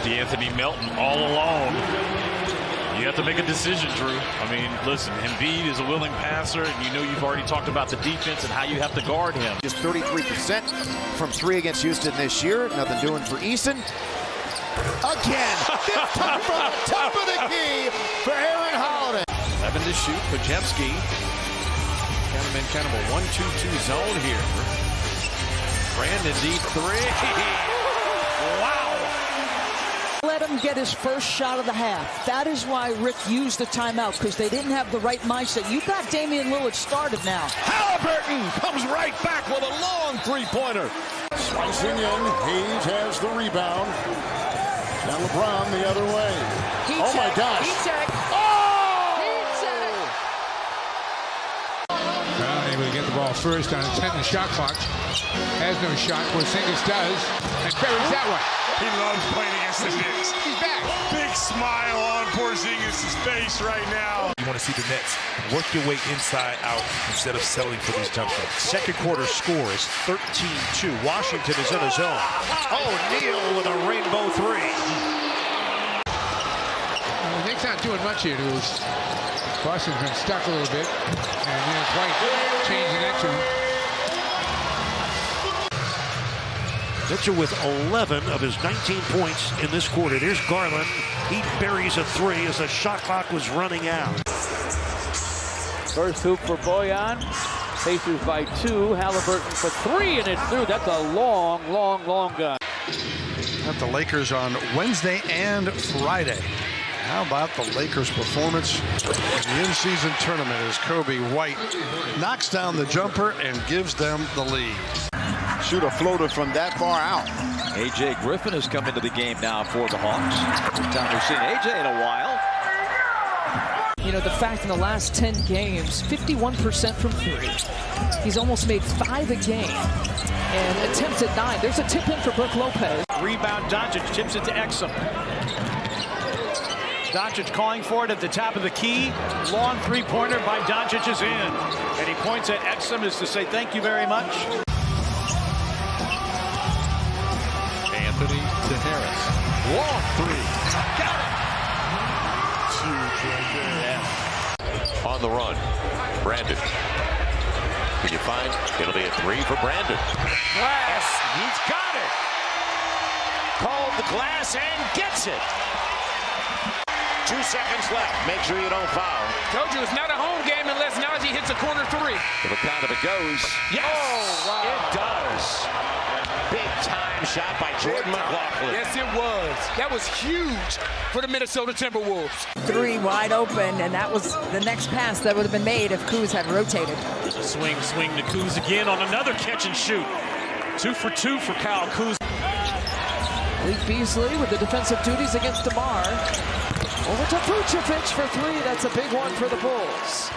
D'Anthony Melton all alone. You have to make a decision, Drew. I mean, listen, Embiid is a willing passer, and you know you've already talked about the defense and how you have to guard him. Just 33% from 3 against Houston this year. Nothing doing for Eason. Again, this time from the top of the key for Aaron Holiday. 11 to shoot. Podziemski. Kind of a 1-2-2 zone here. Brandon deep three. Wow. Let him get his first shot of the half. That is why Rick used the timeout, because they didn't have the right mindset. You got Damian Lillard started now. Halliburton comes right back with a long three-pointer. Slicing in, Hayes has the rebound. Now LeBron the other way. Oh my gosh. Brown able to get the ball first on a 10 shot clock. Has no shot. Porzingis does. And buries that one. He loves playing against the Knicks. He's back. Big smile on Porzingis' face right now. You want to see the Nets work your way inside out instead of settling for these jump shots. Second quarter score is 13-2. Washington is in a zone. Oh, Neal with a rainbow three. The Knicks not doing much here. Boston's been stuck a little bit. And then it's White changing that tune. Mitchell with 11 of his 19 points in this quarter. There's Garland. He buries a three as the shot clock was running out. First hoop for Bojan. Pacers by 2. Halliburton for 3, and it's through. That's a long gun. Got the Lakers on Wednesday and Friday. How about the Lakers' performance in the in-season tournament as Kobe White knocks down the jumper and gives them the lead. Shoot a floater from that far out. A.J. Griffin has come into the game now for the Hawks. First time we've seen A.J. in a while. You know, the fact in the last 10 games, 51% from 3. He's almost made 5 a game and attempted 9. There's a tip in for Brook Lopez. Rebound, Doncic tips it to Exum. Doncic calling for it at the top of the key. Long three-pointer by Doncic is in. And he points at Exum as to say thank you very much. Anthony to Harris. Long three. Got it. Huge right there. Yeah. On the run. Brandon. Can you find? It'll be a three for Brandon. Glass. He's got it. Called the glass and gets it. 2 seconds left. Make sure you don't foul. Told you it's not a home game unless Najee hits a corner 3. If a count of it goes. Yes. Oh, wow. It does. Big time shot by Jordan McLaughlin. Yes, it was. That was huge for the Minnesota Timberwolves. 3 wide open, and that was the next pass that would have been made if Kuz had rotated. Swing to Kuz again on another catch and shoot. 2 for 2 for Kyle Kuz. Lee Beasley with the defensive duties against DeMar. Over to Vucevic for 3. That's a big one for the Bulls.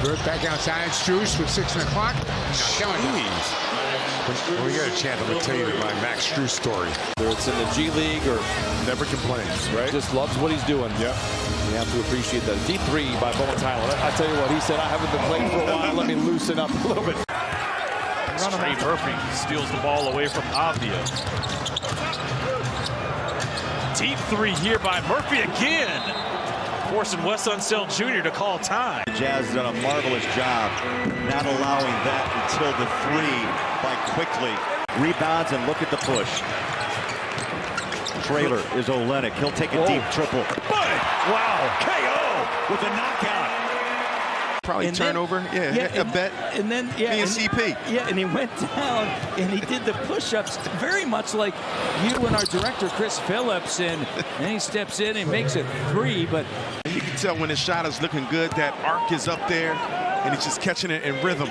Bird back outside. Strus with 6 on the clock. We got a chance to tell you my Max Strus story. Whether it's in the G League or Never complains, right? just loves what he's doing. Yep. You have to appreciate that. Deep three by Bones Highland. I tell you what, he said, I haven't been playing for a while. Let me loosen up a little bit. Trey Murphy steals the ball away from Avdia. Deep 3 here by Murphy again. Forcing Wes Unseld Jr. to call time. The Jazz has done a marvelous job not allowing that until the 3 by Quickly. Rebounds and look at the push. Trailer is Olynyk. He'll take a deep triple. Wow. KO with a knockout. Probably And turnover. then, A bet. And then, Me and CP. Yeah, and he went down and he did the push-ups very much like you and our director, Chris Phillips. And then he steps in and makes it 3. But You can tell when his shot is looking good, that arc is up there, and he's just catching it in rhythm.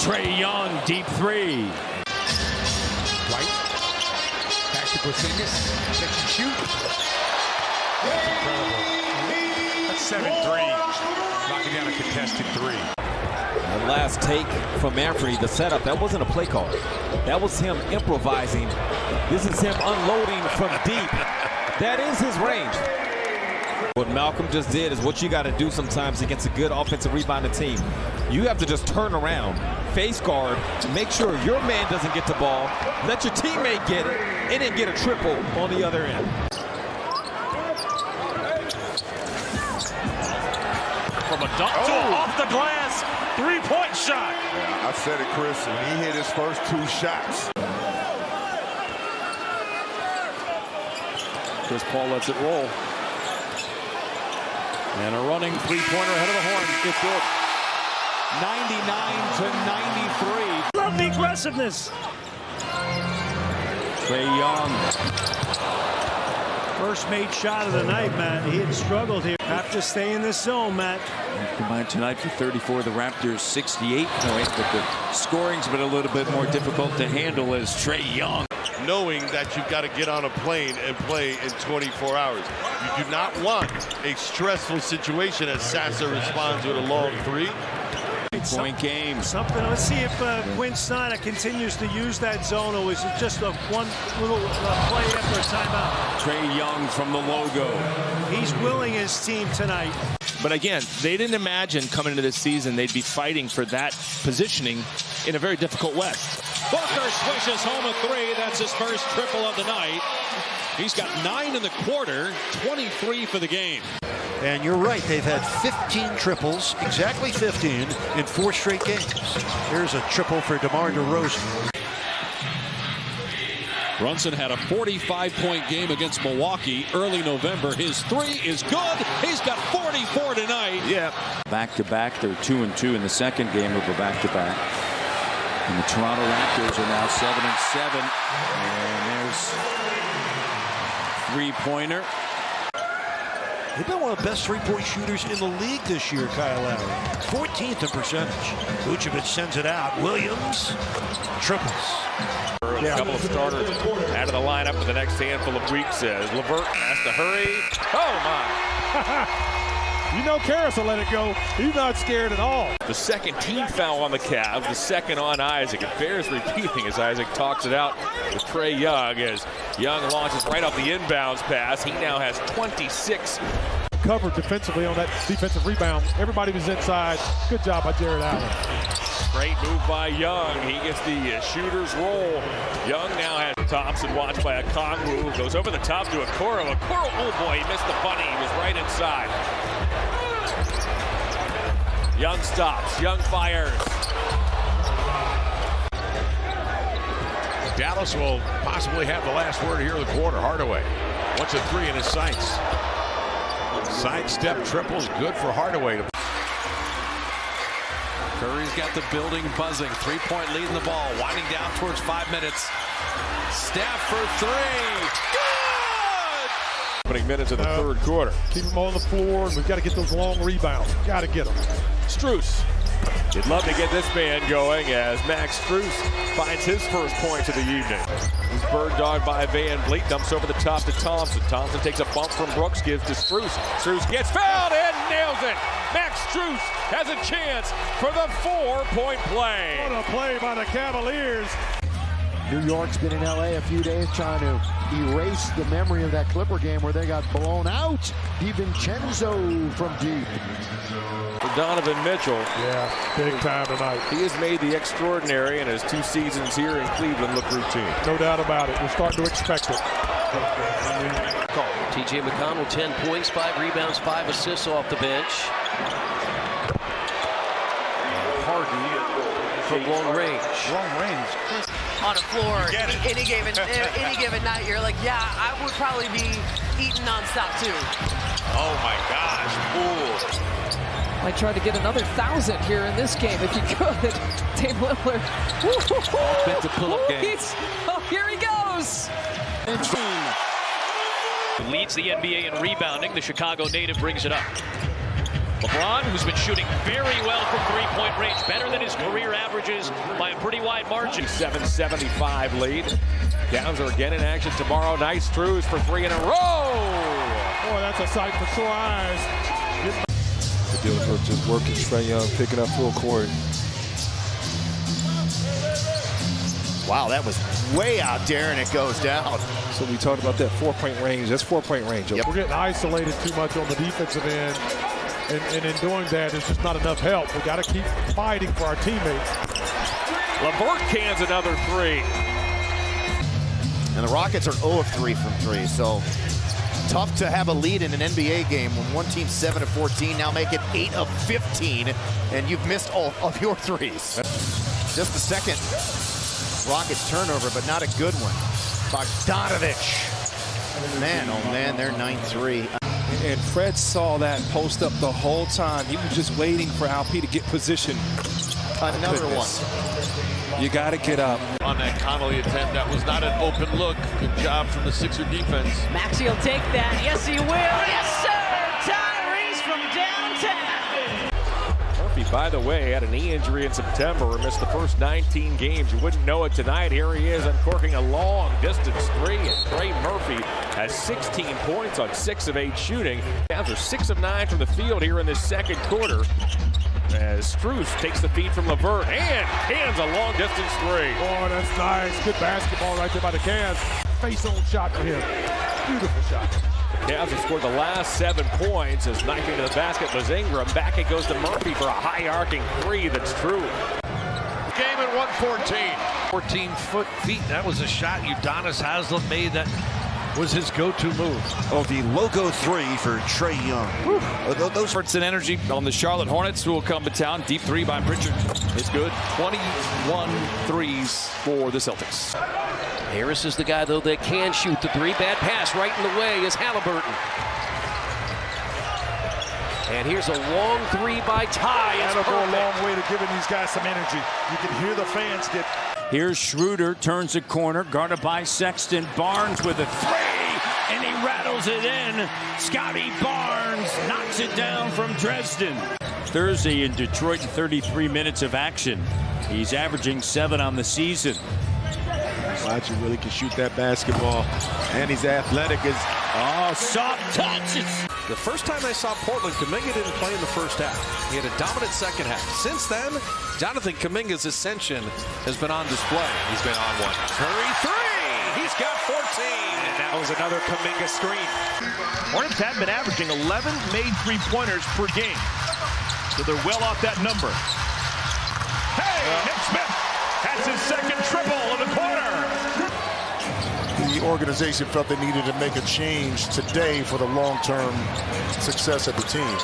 Trae Young, deep 3. White. Back to Porzingis. Catch and shoot. That's 7-3. Knocking down a contested 3. The last take from Anthony, the setup, that wasn't a play call. That was him improvising. This is him unloading from deep. That is his range. What Malcolm just did is what you got to do sometimes against a good offensive rebounding team. You have to just turn around, face guard, make sure your man doesn't get the ball, let your teammate get it, and then get a triple on the other end. From a dunk to off the glass, three-point shot. Yeah, I said it, Chris, when he hit his first 2 shots. Chris Paul lets it roll. And a running three-pointer ahead of the horn. It's good. 99 to 93. Love the aggressiveness. Trae Young. First made shot of the night, Matt. He had struggled here. Have to stay in this zone, Matt. Combined tonight for 34. The Raptors 68 points, but the scoring's been a little bit more difficult to handle as Trae Young. Knowing that you've got to get on a plane and play in 24 hours. You do not want a stressful situation as Sasser responds with a long 3. Point game. Let's see if Quinn Snyder continues to use that zone, or is it just a one little play after a timeout? Trae Young from the logo. He's willing his team tonight. But again, they didn't imagine coming into this season they'd be fighting for that positioning in a very difficult West. Booker swishes home a 3. That's his first triple of the night. He's got 9 in the quarter, 23 for the game. And you're right, they've had 15 triples, exactly 15, in 4 straight games. Here's a triple for DeMar DeRozan. Brunson had a 45-point game against Milwaukee early November. His 3 is good. He's got 44 tonight. Yeah. Back-to-back. They're 2-2 in the second game of a back-to-back. And the Toronto Raptors are now 7-7. And there's three-pointer. They've been one of the best three-point shooters in the league this year, Kyle Lowry. 14th in percentage. Vucevic sends it out. Williams triples. A couple of starters out of the lineup for the next handful of weeks. LeVert has to hurry. Oh, my. You know Karras will let it go. He's not scared at all. The second team foul on the Cavs, the second on Isaac. It bears repeating as Isaac talks it out with Trae Young as Young launches right off the inbounds pass. He now has 26. Covered defensively on that defensive rebound. Everybody was inside. Good job by Jared Allen. Great move by Young. He gets the shooter's roll. Young now has Thompson watched by Okongwu. Goes over the top to Okoro. Okoro, oh boy, he missed the bunny. He was right inside. Young stops. Young fires. Dallas will possibly have the last word here in the quarter. Hardaway wants a 3 in his sights. Sidestep triples, good for Hardaway. Curry's got the building buzzing. 3-point lead in the ball. Winding down towards 5 minutes. Steph for 3. Good! Opening minutes of the third quarter. Keep them on the floor, and we've got to get those long rebounds. Got to get them. Strus. You'd love to get this man going as Max Strus finds his first points of the evening. He's bird dogged by Van Vliet, dumps over the top to Thompson. Thompson takes a bump from Brooks, gives to Strus. Strus gets fouled and nails it. Max Strus has a chance for the 4-point play. What a play by the Cavaliers. New York's been in LA a few days trying to erase the memory of that Clipper game where they got blown out. DiVincenzo from deep. For Donovan Mitchell. Yeah, big time tonight. He has made the extraordinary in his 2 seasons here in Cleveland look routine. No doubt about it. We're starting to expect it. T.J. McConnell, 10 points, 5 rebounds, 5 assists off the bench. Harden from long range. Long range. On the floor any given night, you're like, yeah, I would probably be eating nonstop too. Oh my gosh, Poole. Might try to get another 1,000 here in this game if you could. Dame Lillard. Offensive pull-up game. Oh, here he goes. Leads the NBA in rebounding. The Chicago native brings it up. LeBron, who's been shooting very well from three-point range, better than his career averages by a pretty wide margin. 7-75 lead. Downs are again in action tomorrow night. Strus for 3 in a row. Boy, that's a sight for sore eyes. The deal with just working Trae Young, picking up full court. Wow, that was way out there, and it goes down. So we talked about that 4-point range. That's 4-point range. Yep. We're getting isolated too much on the defensive end. And in doing that, there's just not enough help. We got to keep fighting for our teammates. LeVert cans another three. And the Rockets are 0 of 3 from 3, so tough to have a lead in an NBA game when one team's 7 of 14, now make it 8 of 15, and you've missed all of your threes. Just the second Rockets turnover, but not a good one. Bogdanovic. Man, oh man, they're 9-3. And Fred saw that post up the whole time. He was just waiting for Alp to get position. Another one. You got to get up. On that Connolly attempt, that was not an open look. Good job from the Sixer defense. Maxey will take that. Yes, he will. Yes, sir. Tyrese from downtown. Murphy, by the way, had a knee injury in September and missed the first 19 games. You wouldn't know it tonight. Here he is uncorking a long-distance three. And Trey Murphy has 16 points on 6 of 8 shooting. Cavs are 6 of 9 from the field here in this second quarter. As Strus takes the feed from LeVert and cans a long-distance three. Oh, that's nice. Good basketball right there by the Cavs. Face-on shot for him. Beautiful shot. The Cavs have scored the last 7 points as knifing to the basket was Ingram. Back it goes to Murphy for a high-arcing three that's true. Game at 114. 14 feet. That was a shot Udonis Haslem made that was his go-to move. Oh, the logo 3 for Trae Young. Those efforts and energy on the Charlotte Hornets who will come to town. Deep three by Pritchard. It's good. 21 threes for the Celtics. Harris is the guy, though, that can shoot the three. Bad pass right in the way is Halliburton. And here's a long three by Ty. That'll go a long way to giving these guys some energy. You can hear the fans get. Here's Schroeder, turns a corner, guarded by Sexton. Barnes with a three, and he rattles it in. Scotty Barnes knocks it down from Dresden. Thursday in Detroit, 33 minutes of action. He's averaging 7 on the season. Machi really can shoot that basketball, and he's athletic. Oh, soft touch. The first time I saw Portland, Kuminga didn't play in the first half. He had a dominant second half. Since then, Jonathan Kuminga's ascension has been on display. He's been on one. Curry three. He's got 14. And that was another Kuminga screen. Hornets have been averaging 11 made three-pointers per game. So they're well off that number. Hey, Nick Smith has his second triple in the corner. The organization felt they needed to make a change today for the long-term success of the team.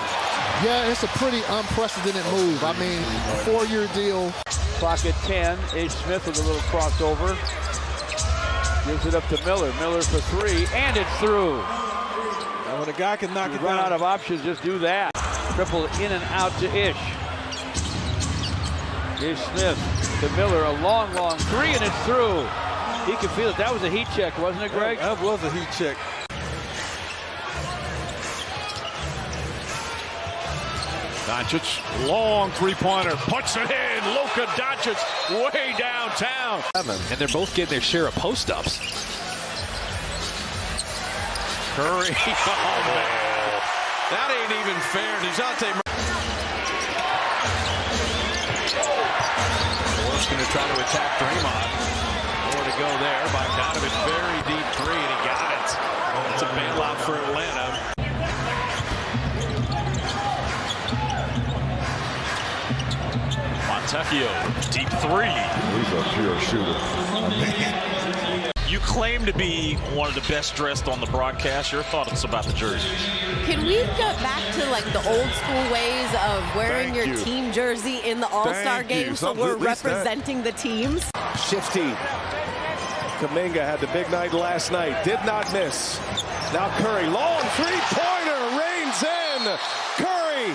Yeah, it's a pretty unprecedented move. I mean, a 4-year deal. Clock at 10. Ish Smith with a little crossover. Gives it up to Miller. Miller for three, and it's through. Now, when a guy can knock it Run down. out of options, just do that. Triple in and out to Ish. Ish Smith to Miller, a long, long three, and it's through. He can feel it. That was a heat check, wasn't it, Greg? That was a heat check. Doncic, long three-pointer, puts it in. Luka Doncic way downtown. And they're both getting their share of post-ups. Curry. Oh, man. That ain't even fair. DeJounte Morris going to try to attack Draymond. More to go there. Bogdanovic, very deep three, and he got it. It's a bailout for Atlanta. Montecchio, deep three. He's a pure shooter. You claim to be one of the best dressed on the broadcast. Your thoughts about the jersey? Can we get back to like the old school ways of wearing your team jersey in the All-Star game so we're representing the teams? Shifty. Kuminga had the big night last night. Did not miss. Now Curry, long three-pointer, rains in. Curry